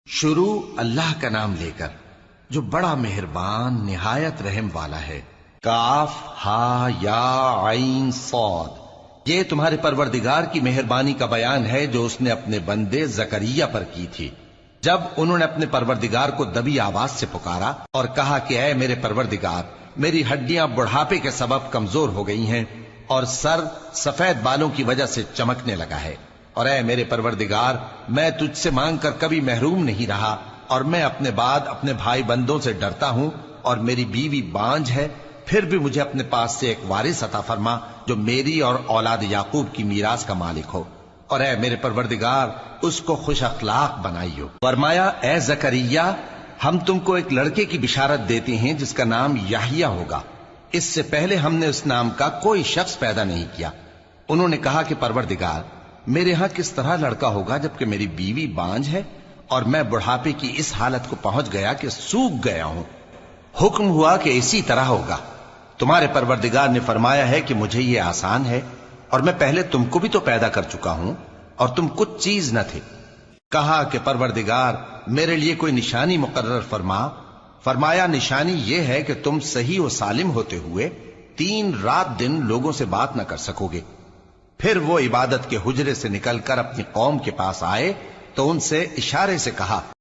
شروع اللہ کا نام لے کر جو بڑا مہربان نہایت رحم والا ہے۔ کاف ہا یا عین صاد، یہ تمہارے پروردگار کی مہربانی کا بیان ہے جو اس نے اپنے بندے زکریا پر کی تھی جب انہوں نے اپنے پروردگار کو دبی آواز سے پکارا اور کہا کہ اے میرے پروردگار، میری ہڈیاں بڑھاپے کے سبب کمزور ہو گئی ہیں اور سر سفید بالوں کی وجہ سے چمکنے لگا ہے، اور اے میرے پروردگار، میں تجھ سے مانگ کر کبھی محروم نہیں رہا، اور میں اپنے بعد اپنے بھائی بندوں سے ڈرتا ہوں، اور میری بیوی بانجھ ہے، پھر بھی مجھے اپنے پاس سے ایک وارث عطا فرما جو میری اور اولاد یعقوب کی میراث کا مالک ہو، اور اے میرے پروردگار، اس کو خوش اخلاق بنائیو۔ فرمایا اے زکریا، ہم تم کو ایک لڑکے کی بشارت دیتے ہیں جس کا نام یحییٰ ہوگا، اس سے پہلے ہم نے اس نام کا کوئی شخص پیدا نہیں کیا۔ انہوں نے کہا کہ پروردگار، میرے ہاں کس طرح لڑکا ہوگا جبکہ میری بیوی بانجھ ہے اور میں بڑھاپے کی اس حالت کو پہنچ گیا کہ سوکھ گیا ہوں۔ حکم ہوا کہ اسی طرح ہوگا۔ تمہارے پروردگار نے فرمایا ہے کہ مجھے یہ آسان ہے، اور میں پہلے تم کو بھی تو پیدا کر چکا ہوں اور تم کچھ چیز نہ تھے۔ کہا کہ پروردگار، میرے لیے کوئی نشانی مقرر فرما۔ فرمایا نشانی یہ ہے کہ تم صحیح و سالم ہوتے ہوئے 3 رات دن لوگوں سے بات نہ کر سکو گے۔ پھر وہ عبادت کے حجرے سے نکل کر اپنی قوم کے پاس آئے تو ان سے اشارے سے کہا